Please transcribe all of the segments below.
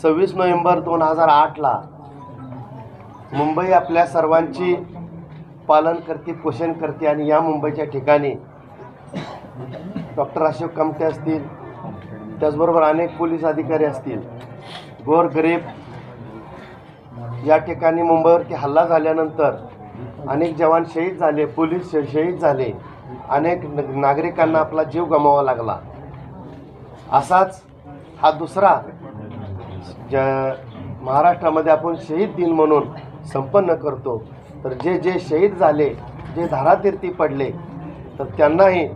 26 November 2008ला Mumbai आपल्या सर्वांची पालन करते, पोषण करते आणि या मुंबईच्या ठिकाणी डॉक्टर अशोक कामते असतील, त्याचबरोबर अनेक पोलीस अधिकारी असतील, गोरगरीब या ठिकाणी मुंबईवरती हल्ला झाल्यानंतर अनेक जवान शहीद झाले, पोलीस शहीद झाले, अनेक नागरिकांना आपला जीव गमवावा लागला। असाच हा दुसरा महाराष्ट्रामध्ये आपण शहीद दिन म्हणून संपन्न करतो। तर जे जे शहीद झाले, जे धारातीर्थी पडले, तर त्यांनाही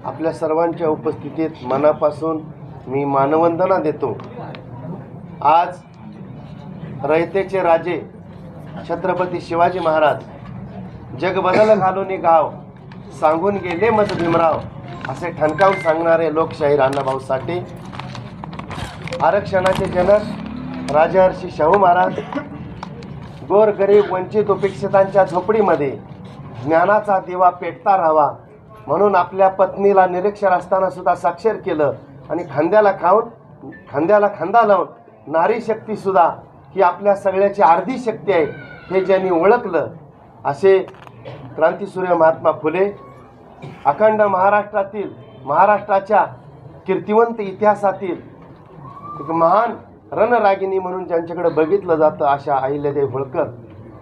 आपल्या सर्वांच्या उपस्थितीत मनापासून मी मानवंदना देतो। आज रयतेचे राजे छत्रपती शिवाजी महाराज जग बदल घालून गाव सांगून गेले मत भीमराव असे ठणकावून सांगणारे लोकशाहीर अण्णाभाऊ साठे, आरक्षणाचे जनक राजर्षी शाहू महाराज, गोरगरीब वंचित उपेक्षितांच्या झोपडीमध्ये ज्ञानाचा दिवा पेटता राहावा म्हणून आपल्या पत्नीला निरक्षर असताना सुद्धा साक्षर केलं आणि खांद्याला खांदा लावून नारी शक्ती सुद्धा ही आपल्या सगळ्याची अर्धी शक्ती आहे हे ज्यांनी ओळखलं असे क्रांतीसूर्य महात्मा फुले, अखंड महाराष्ट्राच्या कीर्तिवंत इतिहासातील एक महान रणरागिणी म्हणून ज्यांच्याकडे बघितलं जातं अशा अहिल्यादेवी होळकर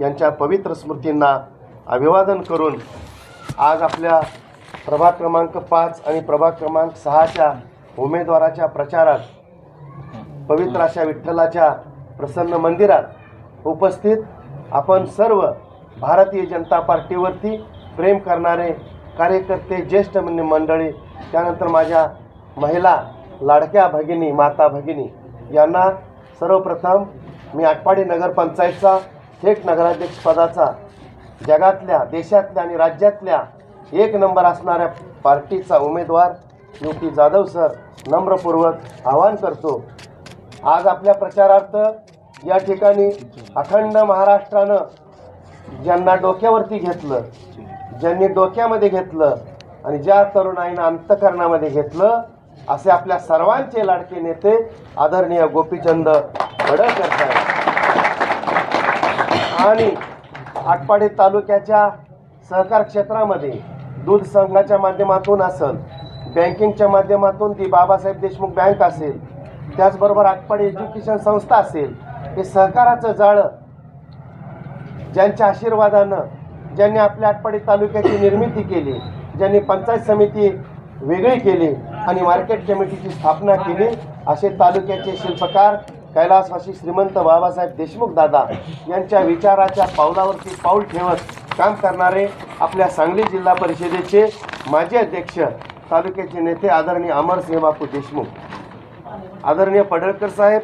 यांच्या पवित्र स्मृतींना अभिवादन करून आज आपल्या प्रभाग क्रमांक 5 आणि प्रभाग क्रमांक 6च्या उमेदवाराच्या प्रचारात पवित्र अशा विठ्ठलाच्या प्रसन्न मंदिरात उपस्थित आपण सर्व भारतीय जनता पार्टीवरती प्रेम करणारे कार्यकर्ते, ज्येष्ठ मंडळी, त्यानंतर माझ्या महिला लाडक्या भगिनी, माता भगिनी यांना सर्वप्रथम मी आटपाडी नगरपंचायतचा थेट नगराध्यक्षपदाचा जगातल्या, देशातल्या आणि राज्यातल्या एक नंबर असणाऱ्या पार्टीचा उमेदवार युवती जाधव सर नम्रपूर्वक आवाहन करतो। आज आपल्या प्रचारार्थ या ठिकाणी अखंड महाराष्ट्रानं ज्यांना डोक्यावरती घेतलं, ज्यांनी डोक्यामध्ये घेतलं आणि ज्या तरुणाईनं अंतःकरणामध्ये घेतलं असे आपल्या सर्वांचे लाडके नेते आदरणीय गोपीचंद पडळकर साहेब आणि आटपाडी तालुक्याच्या सहकार क्षेत्रामध्ये दूध संघाच्या माध्यमातून असेल, बँकिंगच्या माध्यमातून ती बाबासाहेब देशमुख बँक असेल, त्याचबरोबर आटपाडी एज्युकेशन संस्था असेल, हे सहकाराचं जाळं ज्यांच्या आशीर्वादानं, ज्यांनी आपल्या आटपाडी तालुक्याची निर्मिती केली, ज्यांनी पंचायत समिती वेगळी केली आणि मार्केट कमिटीची स्थापना केली, असे तालुक्याचे शिल्पकार कैलासवासी श्रीमंत बाबासाहेब देशमुख दादा यांच्या विचाराच्या पावलावरती पाऊल ठेवत काम करणारे आपल्या सांगली जिल्हा परिषदेचे माजी अध्यक्ष, तालुक्याचे नेते आदरणीय अमरसिंह बापू देशमुख, आदरणीय पडळकर साहेब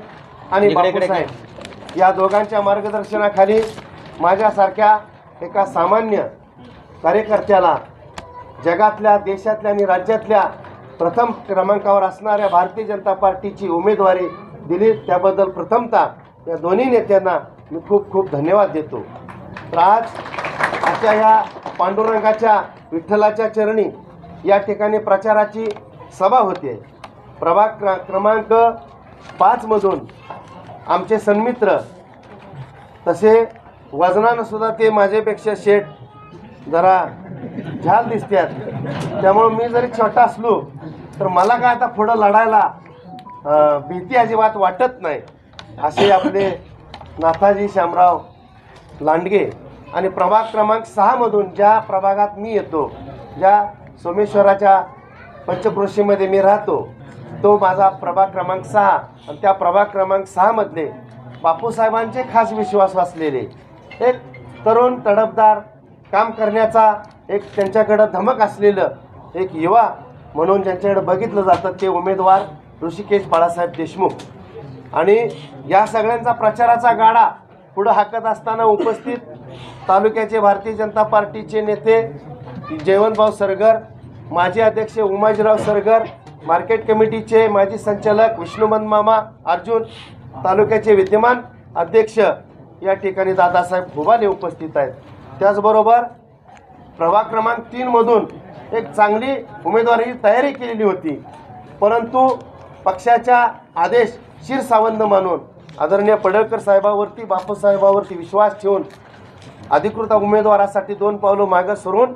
आणि बापू साहेब या दोघांच्या मार्गदर्शनाखाली माझ्यासारख्या एका सामान्य कार्यकर्त्याला जगातल्या, देशातल्या आणि राज्यातल्या प्रथम क्रमांकावर असणाऱ्या भारतीय जनता पार्टीची उमेदवारी दिली, त्याबद्दल प्रथमतः या दोन्ही नेत्यांना मी खूप खूप धन्यवाद देतो। तर आज अशा या पांडुरंगाच्या विठ्ठलाच्या चरणी या ठिकाणी प्रचाराची सभा होते। प्रभाग क्रमांक 5 मधून आमचे सन्मित्र, तसे वजनानं सुद्धा ते माझ्यापेक्षा शेट जरा झाल दिसतात, त्यामुळे मी जरी छोटा असलो तर मला काय आता पुढं लढायला भीती अजिबात वाटत नाही, असे आपले नाथाजी शामराव लांडगे। आणि प्रभाग क्रमांक 6 मधून ज्या प्रभागात मी येतो, ज्या सोमेश्वराच्या पंचक्रोशीमध्ये मी राहतो, तो माझा प्रभाग क्रमांक 6 आणि त्या प्रभाग क्रमांक 6 मधले बापूसाहेबांचे खास विश्वास असलेले एक तरुण तडफदार काम करण्याचा एक त्यांच्याकडं धमक असलेलं एक युवा म्हणून ज्यांच्याकडे बघितलं जातं ते उमेदवार ऋषिकेश बाळासाहेब देशमुख। आणि या सगळ्यांचा प्रचाराचा गाडा पुढं हाकत असताना उपस्थित तालुक्याचे भारतीय जनता पार्टीचे नेते जयवंतभाऊ सरगर, माजी अध्यक्ष उमाजीराव सरगर, मार्केट कमिटीचे माजी संचालक विष्णुमंत मामा अर्जुन, तालुक्याचे विद्यमान अध्यक्ष या ठिकाणी दादासाहेब भुबाले उपस्थित आहेत। त्याचबरोबर प्रभाग क्रमांक 3 मधून एक चांगली उमेदवारी तयारी केलेली होती, परंतु पक्षाचा आदेश शिरसावंत मानून आदरणीय पडळकर साहेबावरती, बापूसाहेबावरती विश्वास ठेवून अधिकृत उमेदवारासाठी 2 पावलं मागं सरून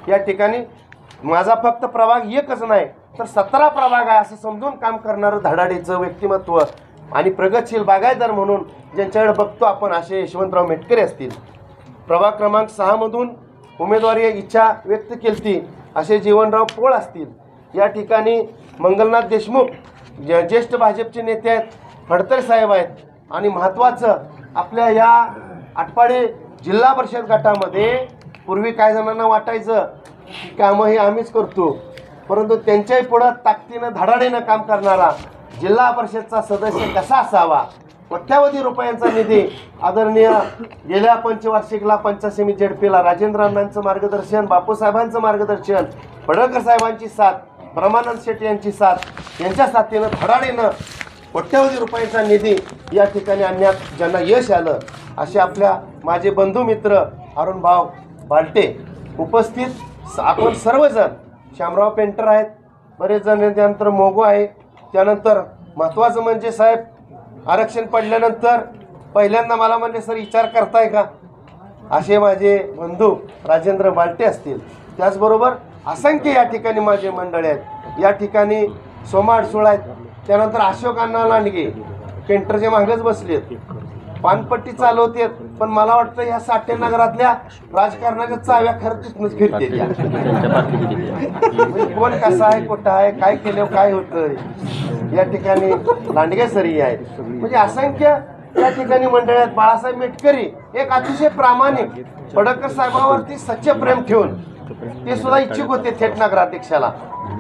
या ठिकाणी माझा फक्त प्रभाग एकच नाही तर 17 प्रभाग आहे असं समजून काम करणारं धडाडीचं व्यक्तिमत्व आणि प्रगतशील बागायतदार म्हणून ज्यांच्याकडे बघतो आपण असे यशवंतराव मेटकरी असतील. प्रभाग क्रमांक 6 मधून उमेदवारी इच्छा व्यक्त केली असे जीवनराव पोळ असतील. या ठिकाणी मंगलनाथ देशमुख ज्येष्ठ भाजपचे नेते आहेत, फडतरे साहेब आहेत. आणि महत्त्वाचं आपल्या या आटपाडी जिल्हा परिषद गटामध्ये पूर्वी काही जणांना वाटायचं कामं हे आम्हीच करतो, परंतु त्यांच्याही पुढं ताकदीनं धडाडीनं काम करणारा जिल्हा परिषदचा सदस्य कसा असावा. कोट्यावधी रुपयांचा निधी आदरणीय गेल्या पंचवार्षिकला पंचायत झेडपीला राजेंद्र अण्णांचं मार्गदर्शन, बापूसाहेबांचं मार्गदर्शन, पडळकर साहेबांची साथ, परमानंद शेट्टी यांची साथ, यांच्या साथीनं धडाडीनं कोट्यावधी रुपयांचा निधी या ठिकाणी आणण्यात ज्यांना यश आलं असे आपल्या माझे बंधू मित्र अरुणभाऊ बालटे उपस्थित आपण सर्वजण, श्यामराव पेंटर आहेत, बरेच जण, त्यानंतर मोगो आहे. त्यानंतर महत्त्वाचं म्हणजे साहेब आरक्षण पडल्यानंतर पहिल्यांदा मला म्हणले सर विचार करताय का, असे माझे बंधू राजेंद्र बालटे असतील. त्याचबरोबर असंख्य या ठिकाणी माझे मंडळी आहेत. या ठिकाणी सोमा अडसूळ आहेत, त्यानंतर अशोक अण्णा लांडगे पेंटरच्या मागच बसलेत, पानपट्टी चालवतेत. पण मला वाटतं ह्या साठे नगरातल्या राजकारणाच्या चाव्या खरं तिथूनच फिरते. कोण कसा आहे, कुठं आहे, काय केलं, काय होतं. या ठिकाणी लांडगे सरी आहेत. म्हणजे असंख्य या ठिकाणी मंडळी आहेत. बाळासाहेब मेटकरी एक अतिशय प्रामाणिक, पडळकर साहेबांवरती सच्चे प्रेम ठेवून ते सुद्धा इच्छुक होते थेट नगराध्यक्षाला.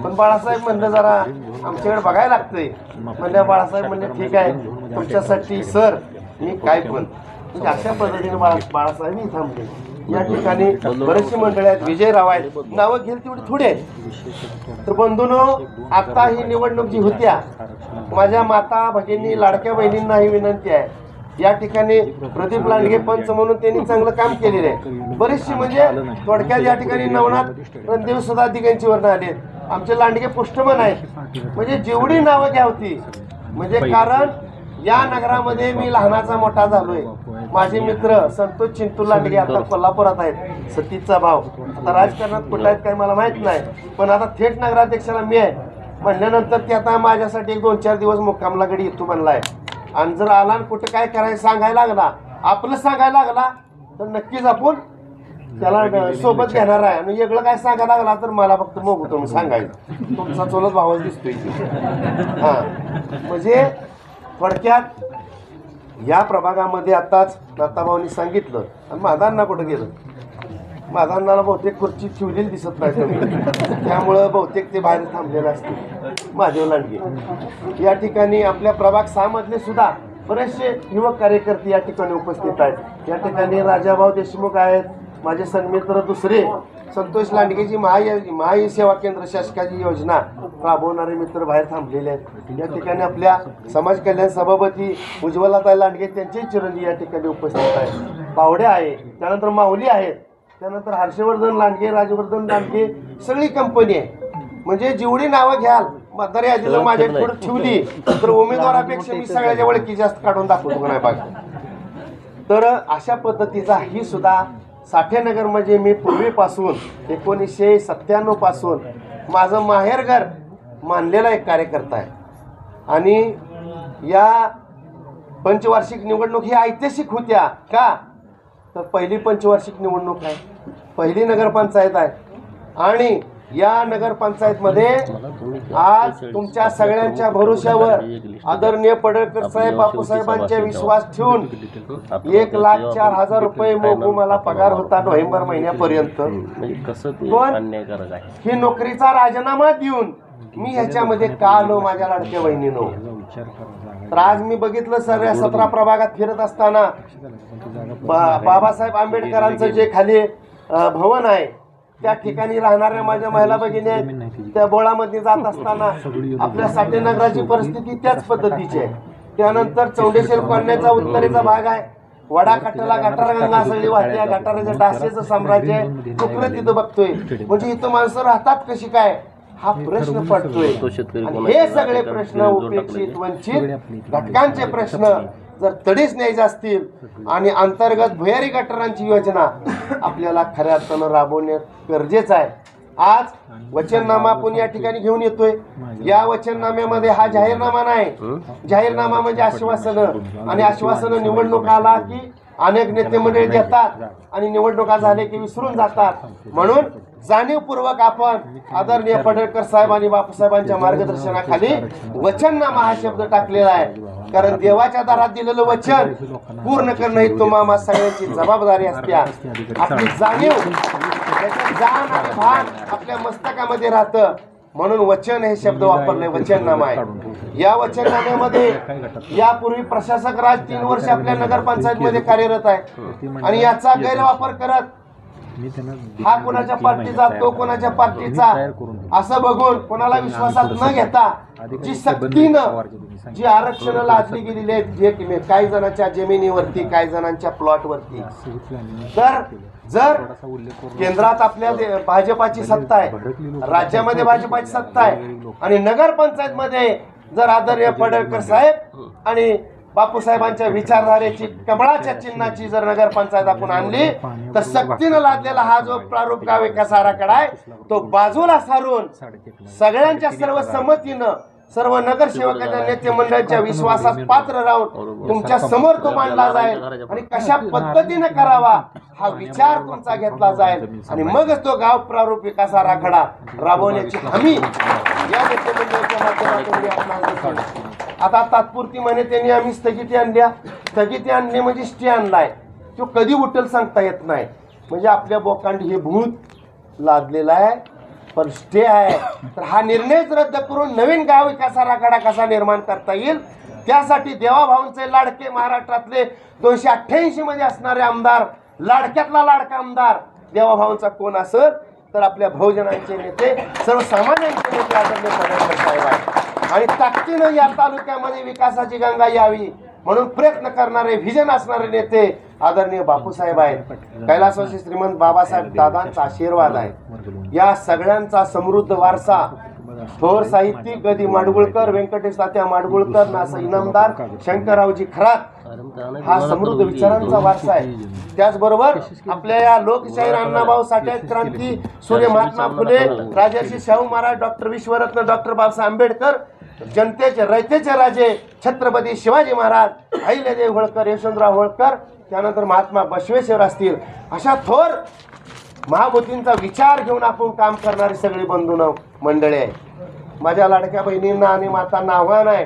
पण बाळासाहेब म्हणलं जरा आमच्याकडे बघायला लागतंय. म्हणजे बाळासाहेब म्हणले ठीक आहे तुमच्यासाठी सर मी काय पण. म्हणजे अशा पद्धतीने बाळासाहेब मी थांबले. या ठिकाणी बरेचशी मंडळी आहेत, विजयराव आहेत, नावं घेईल तेवढी थोडी आहेत. तर बंधूंनो, आता ही निवडणूक जी होत्या, माझ्या माता भगिनी लाडक्या बहिणींना ही विनंती आहे. या ठिकाणी प्रदीप लांडगे पंच म्हणून त्यांनी चांगलं काम केलेलं आहे. बरेचशी म्हणजे थोडक्यात या ठिकाणी नवनाथ रणदेव सुद्धा दिगंचीवरनं आले, आमचे लांडगे पुष्टमन आहेत. म्हणजे जेवढी नावं घ्या होती, म्हणजे कारण या नगरामध्ये मी लहानाचा मोठा झालोय. माझे मित्र संतोष चिंतू लांडगे आता कोल्हापुरात आहेत, सतीचा भाव. आता राजकारणात कुठं आहेत काय मला माहित नाही, पण आता थेट नगराध्यक्षाला मी आहे म्हणल्यानंतर ते आता माझ्यासाठी 1-2-4 दिवस मुक्कामला गडी येतो म्हणलाय. आणि जर आला कुठं काय करायचं सांगायला लागला, आपलं सांगायला लागला तर नक्कीच आपण त्याला सोबत घेणार आहे. आणि वेगळं काय सांगायला लागला तर मला फक्त मोगू तुम्ही सांगायचं, तुमचा चोलत भावच दिसतोय. हां, म्हणजे थोडक्यात या प्रभागामध्ये आताच दत्ताभाऊंनी सांगितलं. आणि महादांना कुठं गेलं, महादांनाला बहुतेक खुर्ची ठेवलेली दिसत नाही, त्यामुळं बहुतेक ते बाहेर थांबलेले असतील. महादेव लांडगे या ठिकाणी आपल्या प्रभाग 6 मधले सुद्धा बरेचसे युवक कार्यकर्ते या ठिकाणी उपस्थित आहेत. या ठिकाणी राजाभाऊ देशमुख आहेत, माझे सन्मित्र दुसरे संतोष लांडगेजी महाई सेवा केंद्र शासकाची योजना राबवणारे मित्र बाहेर थांबलेले आहेत. या ठिकाणी आपल्या समाज कल्याण सभापती उज्ज्वलाताई लांडगे त्यांचे चिरंजीव या ठिकाणी उपस्थित आहेत. पावडे आहे, त्यानंतर माऊली आहेत, त्यानंतर हर्षवर्धन लांडगे, राजवर्धन लांडगे, सगळी कंपनी आहे. म्हणजे जेवढी नावं घ्याल मतदार यादीला माझ्या पुढे ठेवली तर उमेदवारापेक्षा मी सगळ्याच्या ओळखी जास्त काढून दाखवतो नाही बघा. तर अशा पद्धतीचा ही सुद्धा साठेनगर म्हणजे मी पूर्वीपासून 1997 पासून माझं माहेरघर मानलेला एक कार्यकर्ता आहे. आणि या पंचवार्षिक निवडणूक ही ऐतिहासिक होत्या का, तर पहिली पंचवार्षिक निवडणूक आहे, पहिली नगरपंचायत आहे. आणि या नगरपंचायतमध्ये आज तुमच्या सगळ्यांच्या भरोश्यावर आदरणीय पडळकर साहेब, बापूसाहेबांच्या विश्वास ठेवून 1,04,000 रुपये मोगू मला पगार होता नोव्हेंबर महिन्यापर्यंत. पण ही नोकरीचा राजीनामा देऊन मी ह्याच्यामध्ये का आलो माझ्या लाडक्या बहिणीनो. तर आज मी बघितलं सगळ्या 17 प्रभागात फिरत असताना बाबासाहेब आंबेडकरांचं जे खाली भवन आहे त्या ठिकाणी राहणाऱ्या माझ्या महिला भगिनी आहेत. त्या बोळामध्ये जात असताना आपल्या साठेनगराची परिस्थिती त्याच पद्धतीची आहे. त्यानंतर चौंडेश्वर कॉलनीचा उत्तरेचा भाग आहे, वडाकाठाला गटारगंगा सगळी वाहते, गटाराच्या डासेचं साम्राज्य आहे, तुकडं तिथं बघतोय. म्हणजे इथं माणसं राहतात कशी काय हा प्रश्न पडतोय. हे सगळे प्रश्न उपेक्षित वंचित घटकांचे प्रश्न जर तडीच न्यायचे असतील आणि अंतर्गत भुयारी गटारांची योजना आपल्याला खऱ्या अर्थानं राबवणे गरजेचं आहे. आज वचननामा आपण या ठिकाणी घेऊन येतोय. या वचननाम्यामध्ये हा जाहीरनामा नाही. जाहीरनामा म्हणजे आश्वासनं, आणि आश्वासनं निवडणूक आला की अनेक नेते मंडळी देतात आणि निवडणुका झाले की विसरून जातात. म्हणून जाणीवपूर्वक आपण आदरणीय पडळकर साहेब आणि बापूसाहेबांच्या मार्गदर्शनाखाली वचननामा हा शब्द टाकलेला आहे. कारण देवाच्या दारात दिलेलं वचन पूर्ण करणं ही तुम्हा सगळ्यांची जबाबदारी असते. आपली जाणीव, त्याचं जाण आणि भान आपल्या मस्तकामध्ये राहतं. म्हणून वचन हे शब्द वापरले, वचननामा आहे. या वचननाम्यामध्ये यापूर्वी प्रशासक राज 3 वर्ष आपल्या नगरपंचायतमध्ये कार्यरत आहे आणि याचा गैरवापर करत हा कोणाच्या पार्टीचा तो कोणाच्या पार्टीचा असं बघून कोणाला विश्वासात न घेता जी सक्तीनं जी आरक्षण लादली गेलेली आहेत, जे काही जणांच्या जमिनीवरती, काही जणांच्या प्लॉटवरती, तर जर केंद्रात आपल्या भाजपाची सत्ता आहे, राज्यामध्ये भाजपाची सत्ता आहे आणि नगरपंचायत मध्ये जर आदरणीय पडळकर साहेब आणि बापूसाहेबांच्या विचारधारेची कमळाच्या चिन्हाची जर नगरपंचायत आपण आणली तर सक्तीनं लादलेला हा जो प्रारूप गाव विकास आराखडा आहे तो बाजूला सारून सगळ्यांच्या सर्व संमतीनं सर्व नगरसेवकांच्या नेते मंडळाच्या विश्वासात पात्र राहून तुमच्या समोर तो मांडला जाईल आणि कशा पद्धतीने करावा हा विचार तुमचा घेतला जाईल आणि मगच तो गाव प्रारूप विकास आराखडा राबवण्याची हमी या नेते मंडळाच्या माध्यमातून. आता तात्पुरती म्हणे त्यांनी आम्ही स्थगिती आणल्या. स्थगिती आणणे म्हणजे स्टे आणलाय, तो कधी उठेल सांगता येत नाही. म्हणजे आपल्या बोकांडी हे भूत लादलेलं आहे, पण स्टे आहे. तर हा निर्णयच रद्द करून नवीन गाव विकास आराखडा कसा निर्माण करता येईल त्यासाठी देवाभाऊंचे लाडके महाराष्ट्रातले 288 मध्ये असणारे आमदार, लाडक्यातला लाडका आमदार देवाभाऊंचा कोण असेल तर आपल्या बहुजनांचे नेते, सर्वसामान्यांचे नेते आदरणीय पडळकर साहेब आहेत. आणि ताकदीनं या तालुक्यामध्ये विकासाची गंगा यावी म्हणून प्रयत्न करणारे, व्हिजन असणारे नेते आदरणीय बापूसाहेब आहेत. कैलासवासी श्रीमंत बाबासाहेब दादांचा आशीर्वाद आहे. या सगळ्यांचा समृद्ध वारसा थोर साहित्यिक गदी माडगुळकर, व्यंकटेश तात्या माडगुळकर, नासा इनामदार, शंकररावजी खरात हा समृद्ध विचारांचा वारसा आहे. त्याचबरोबर आपल्या या लोकशाहीर अण्णाभाऊ साठे, क्रांती सूर्य महात्मा फुले, राजर्षी शाहू महाराज, डॉक्टर विश्वरत्न डॉक्टर बाबासाहेब आंबेडकर, जनतेचे रयतेचे राजे छत्रपती शिवाजी महाराज, अहिल्यादेवी होळकर, यशवंतराव होळकर, त्यानंतर महात्मा बसवेश्वर असतील, अशा थोर महाभूतींचा विचार घेऊन आपण काम करणारी सगळी बंधू मंडळी आहे. माझ्या लाडक्या बहिणींना आणि मातांना आव्हान आहे,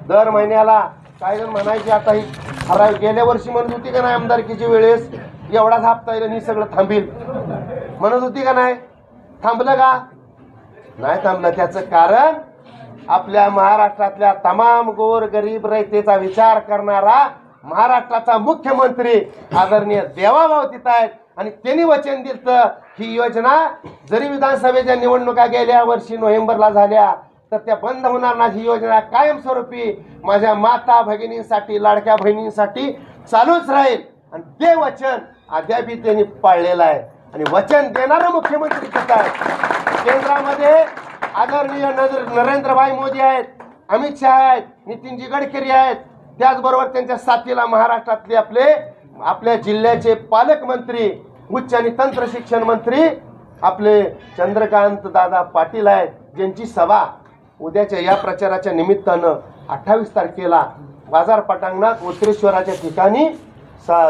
दर महिन्याला काय जण म्हणायचे आता ही ठराव गेल्या वर्षी म्हणत होती का नाही आमदारकीच्या वेळेस एवढाच हप्ता येईल आणि सगळं थांबील म्हणत होती का नाही? थांबलं का? नाही थांबलं. त्याचं कारण आपल्या महाराष्ट्रातल्या तमाम गोर गरीब रयतेचा विचार करणारा महाराष्ट्राचा मुख्यमंत्री आदरणीय देवाभाऊ तिथं आहेत आणि त्यांनी वचन दिलं ही योजना जरी विधानसभेच्या निवडणुका गेल्या वर्षी नोव्हेंबरला झाल्या तर त्या बंद होणार नाही. ही योजना कायमस्वरूपी माझ्या माता भगिनींसाठी, लाडक्या बहिणींसाठी चालूच राहील आणि ते वचन अद्यापही त्यांनी पाळलेलं आहे. आणि वचन देणारं मुख्यमंत्री कसं आहे? केंद्रामध्ये आदरणीय नरेंद्रभाई मोदी आहेत, अमित शहा आहेत, नितीनजी गडकरी आहेत, त्याचबरोबर त्यांच्या साथीला महाराष्ट्रातले आपल्या जिल्ह्याचे पालकमंत्री, उच्च आणि तंत्र शिक्षण मंत्री आपले चंद्रकांत दादा पाटील आहेत, ज्यांची सभा उद्याच्या या प्रचाराच्या निमित्तानं 28 तारखेला बाजार पटांगणात उत्तरेश्वराच्या ठिकाणी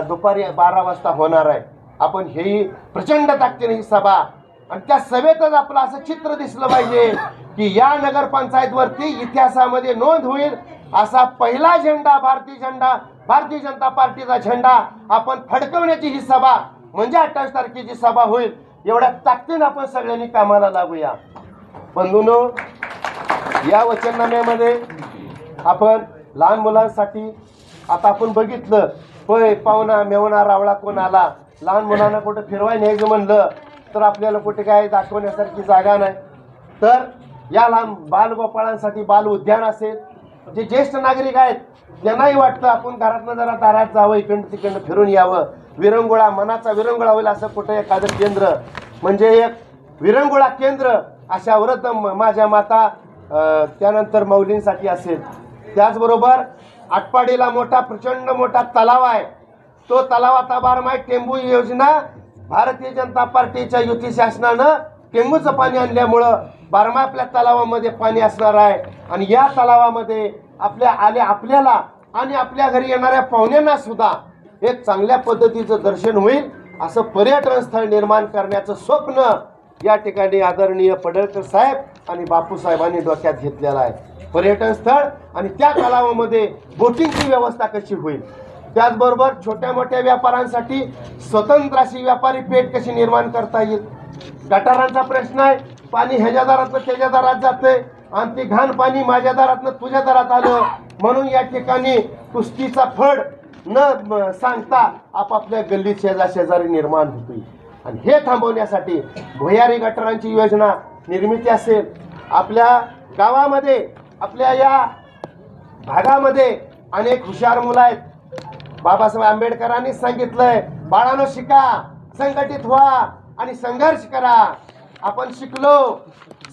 दुपारी 12 वाजता होणार आहे. आपण हेही प्रचंड ताकदीने ही सभा आणि त्या सभेतच आपलं असं चित्र दिसलं पाहिजे की या नगरपंचायतवरती इतिहासामध्ये नोंद होईल असा पहिला झेंडा, भारतीय जनता पार्टीचा झेंडा आपण फडकवण्याची ही सभा म्हणजे 28 तारखेची सभा होईल. एवढ्या ताकदीने आपण सगळ्यांनी कामाला लागूया. बंधूंनो, या वचननाम्यामध्ये आपण लहान मुलांसाठी आता आपण बघितलं, होय पाहुणा मेवणा रावळा कोण आला, लहान मुलांना कुठं फिरवाय न्यायचं म्हणलं तर आपल्याला कुठे काय दाखवण्यासारखी जागा नाही. तर या लहान बालगोपाळांसाठी बाल उद्यान असेल, जे ज्येष्ठ नागरिक आहेत त्यांनाही वाटतं आपण घरातनं जरा दारात जावं, इकडं तिकडनं फिरून यावं, विरंगुळा, मनाचा विरंगुळा होईल असं कुठं एखादं केंद्र म्हणजे एक विरंगुळा केंद्र अशा वृद्ध माझ्या माता त्यानंतर मौलींसाठी असेल. त्याचबरोबर आटपाडीला मोठा प्रचंड मोठा तलाव आहे. तो तलाव आता बारमाही टेंबू योजना भारतीय जनता पार्टीच्या युती शासनानं टेंबूचं पाणी आणल्यामुळं बारमाही आपल्या तलावामध्ये पाणी असणार आहे. आणि या तलावामध्ये आपल्याला आणि आपल्या घरी येणाऱ्या पाहुण्यांना सुद्धा एक चांगल्या पद्धतीचं दर्शन होईल असं पर्यटन स्थळ निर्माण करण्याचं स्वप्न या ठिकाणी आदरणीय पडळकर साहेब आणि बापू साहेबांनी डोक्यात घेतलेलं आहे. पर्यटन स्थळ आणि त्या तलावामध्ये बोटिंगची व्यवस्था कशी होईल, त्याचबरोबर छोट्या मोठ्या व्यापाऱ्यांसाठी स्वतंत्र अशी व्यापारी पेठ कशी निर्माण करता येईल. गटारांचा प्रश्न आहे, पाणी ह्याच्या दारातनं त्याच्या दारात जातंय आणि ते घाण पाणी माझ्या दारातनं तुझ्या दारात आलं म्हणून या ठिकाणी कुस्तीचा फड न सांगता आपापल्या गल्लीत शेजारी निर्माण होतोय. आणि हे थांबवण्यासाठी भुयारी गटारांची योजना निर्मिती असेल. आपल्या गावामध्ये आपल्या या भागामध्ये अनेक हुशार मुलं आहेत. बाबासाहेब आंबेडकरांनी सांगितलंय, बाळांनो शिका, संघटित व्हा आणि संघर्ष करा. आपण शिकलो,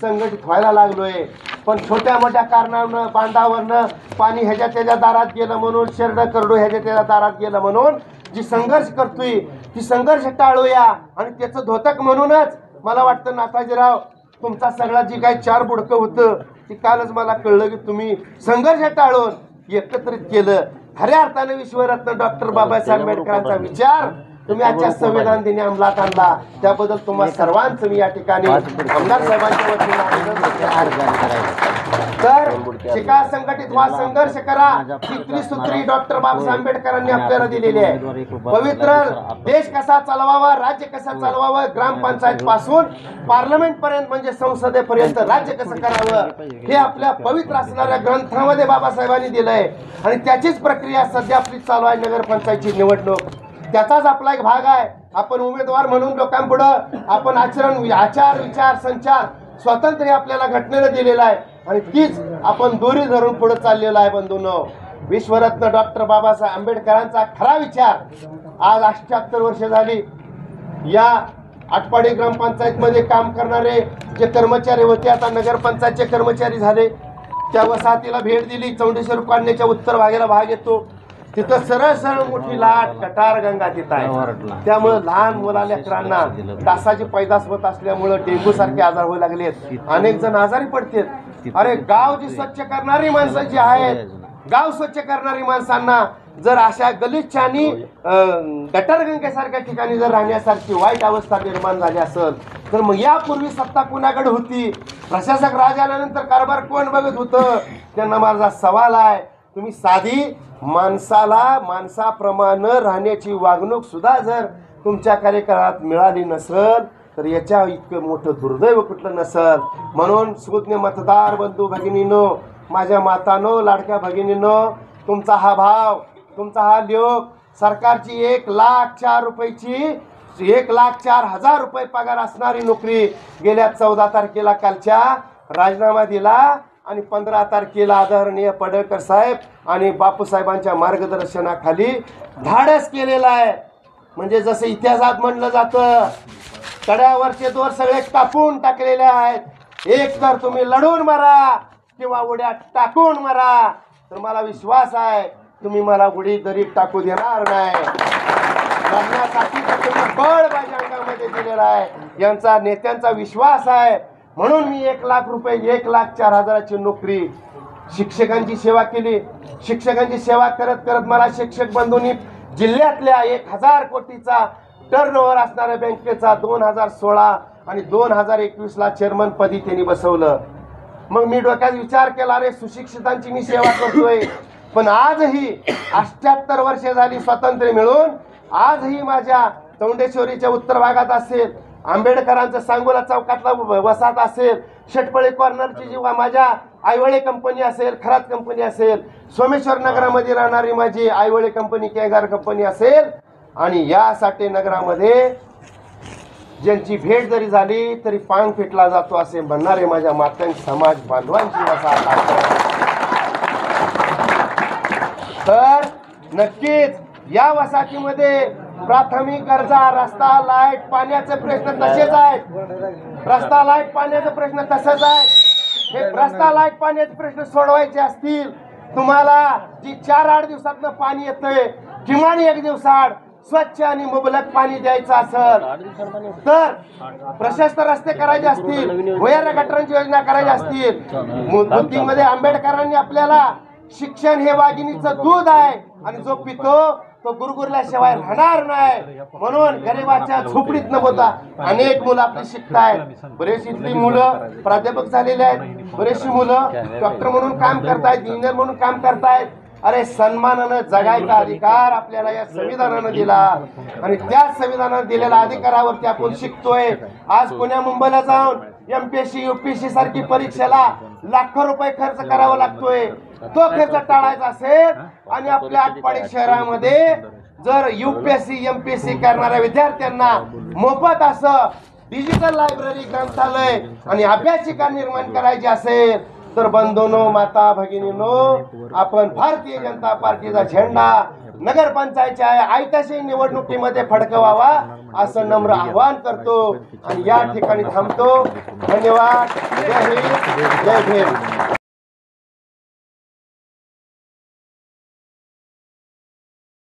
संघटित व्हायला लागलोय, पण छोट्या मोठ्या कारणानं बांधावरनं पाणी ह्याच्या त्याच्या दारात गेलं म्हणून, शेरडं करडू ह्याच्या त्याच्या दारात गेलं म्हणून जी संघर्ष करतोय ती संघर्ष टाळूया. आणि त्याचं धोतक म्हणूनच मला वाटतं नाथाजीराव, तुमचा सगळा जी काही चार बुडकं होतं ती कालच मला कळलं की तुम्ही संघर्ष टाळून एकत्रित केलं. खऱ्या अर्थाने विश्वरत्न डॉक्टर बाबासाहेब आंबेडकरांचा विचार तुम्ही आजच्या संविधान दिनी अंमलात आणला. त्याबद्दल तुम्हा सर्वांचं मी या ठिकाणी आमदार साहेबांच्या वतीने तर शिका, संघटित व्हा, संघर्ष करा ही त्रिसूत्री डॉक्टर बाबासाहेब आंबेडकरांनी आपल्याला दिलेली आहे. पवित्र देश कसा चालवावा, राज्य कसं चालवावं, ग्रामपंचायत पासून पार्लमेंट पर्यंत म्हणजे संसदेपर्यंत राज्य कसं करावं हे आपल्या पवित्र असणाऱ्या ग्रंथामध्ये बाबासाहेबांनी दिलंय. आणि त्याचीच प्रक्रिया सध्या आपली चालू आहे, नगरपंचायतची निवडणूक. त्याचाच आपला एक भाग आहे. आपण उमेदवार म्हणून लोकांपुढं आपण आचार विचार संचार स्वातंत्र्य आपल्याला घटनेनं दिलेलं आहे आणि तीच आपण दोरी धरून पुढे चाललेला आहे. बंधूंनो, विश्वरत्न डॉक्टर बाबासाहेब आंबेडकरांचा खरा विचार आज 78 वर्ष झाली या आटपाडी ग्रामपंचायतमध्ये काम करणारे जे कर्मचारी होते आता नगरपंचायतचे कर्मचारी झाले. त्या वसाहतीला भेट दिली. चौंडेश्वर कॉलनीच्या उत्तर भागाला भाग येतो. तिथं सरळ सरळ मोठी लाट गटार गंगा तिथं आहे. त्यामुळे लहान मुला लेकरांना डासाची पैदास होत असल्यामुळे डेंग्यू सारखे आजार व्हायला लागलेत. अनेक जण आजारी पडतात. अरे गाव जी स्वच्छ करणारी माणसं जी आहेत, गाव स्वच्छ करणारी माणसांना जर अशा गलिच्छ आणि गटारगंगेसारख्या ठिकाणी जर राहण्यासारखी वाईट अवस्था निर्माण झाली असेल तर मग यापूर्वी सत्ता कुणाकडे होती, प्रशासक राज आल्यानंतर कारभार कोण बघत होतं. त्यांना माझा सवाल आहे, तुम्ही साधी माणसाप्रमाणे राहण्याची वागणूक सुद्धा जर तुमच्या कार्यकाळात मिळाली नसेल तर याच्या इतकं मोठं दुर्दैव कुठलं नसेल. म्हणून सुज्ञ मतदार बंधू भगिनीनो, माझ्या मातानो, लाडक्या भगिनीनो, तुमचा हा भाव, तुमचा हा लोक सरकारची 1,04,000 रुपयाची 1,04,000 रुपये पगार असणारी नोकरी गेल्या 14 तारखेला कालच्या राजीनामा दिला आणि 15 तारखेला आदरणीय पडळकर साहेब आणि बापू साहेबांच्या मार्गदर्शनाखाली धाडस केलेला आहे. म्हणजे जसं इतिहासात म्हणलं जातं, कड्यावरचे दोर सगळे कापून टाकलेले आहेत. एक तर तुम्ही लढून मारा किंवा उड्या टाकून मारा. तर मला विश्वास आहे तुम्ही मला उडी दरीत टाकू देणार नाही. लढण्यासाठी तुम्ही बळ माझ्या अंगामध्ये दिलेला आहे, यांचा नेत्यांचा विश्वास आहे. म्हणून मी 1,00,000 रुपये 1,04,000ची नोकरी, शिक्षकांची सेवा केली. शिक्षकांची सेवा करत करत मला शिक्षक बंधूंनी जिल्ह्यातल्या 1,000 कोटीचा टर्नओव्हर असणाऱ्या बँकेचा 2016 आणि 2021ला चेअरमन पदी त्यांनी बसवलं. मग मी डोक्यात विचार केला, अरे सुशिक्षितांची मी सेवा करतोय, पण आजही 78 वर्षे झाली स्वातंत्र्य मिळून आजही माझ्या चौंडेश्वरीच्या उत्तर भागात असेल, आंबेडकरांचं सांगोला चौकातला वसाहत असेल, शेटपळी कॉर्नरची जी माझ्या आईवळे कंपनी असेल, खरात कंपनी असेल, सोमेश्वर नगरामध्ये राहणारी माझी आईवळे कंपनी केगार कंपनी असेल, आणि यासाठी नगरामध्ये ज्यांची भेट जरी झाली तरी पांग फेटला जातो असे म्हणणारे माझ्या मातंग समाज बांधवांची वसाहत आहे. तर नक्कीच या वसाहतीमध्ये प्राथमिक गरजा, रस्ता, लाईट, पाण्याचे प्रश्न तसेच आहेत. रस्ता, लाईट, पाण्याचे प्रश्न तसेच आहेत. हे रस्ता, लाईट, पाण्याचे प्रश्न सोडवायचे असतील तुम्हाला जी 4-8 दिवसातनं पाणी येतंय किमान 1 दिवसाआड स्वच्छ आणि मुबलक पाणी द्यायचं असेल तर प्रशस्त रस्ते करायचे असतील, भुयार गटारांची योजना करायची असतील, बुद्धीमध्ये आंबेडकरांनी आपल्याला शिक्षण हे वाघिणीचं दूध आहे आणि जो पितो तो गुरगुरल्याशिवाय राहणार नाही, म्हणून गरिबाच्या झोपडीत न होता अनेक मुलं आपली शिकतायत. बरेचशी इथली मुलं प्राध्यापक झालेले आहेत, बरेचशी मुलं डॉक्टर म्हणून काम करतायत, इंजिनियर म्हणून काम करतायत. अरे सन्मानानं जगायचा अधिकार आपल्याला या संविधानानं दिला आणि त्या संविधानानं दिलेल्या अधिकारावरती आपण शिकतोय. आज पुण्या मुंबईला जाऊन MPSC UPSC सारखी परीक्षेला लाखो रुपये खर्च करावा लागतोय. तो खर्च टाळायचा असेल आणि आपल्या आटपाडी शहरामध्ये जर UPSC MPSC करणाऱ्या विद्यार्थ्यांना मोफत असं डिजिटल लायब्ररी, ग्रंथालय आणि अभ्यासिका निर्माण करायची असेल तर बंधूंनो, माता भगिनींनो, आपण भारतीय जनता पार्टीचा झेंडा नगरपंचायतच्या ऐतिहासिक निवडणुकीमध्ये फडकवावा असं नम्र आवाहन करतो आणि या ठिकाणी थांबतो. धन्यवाद. जय हिंद, जय भीम.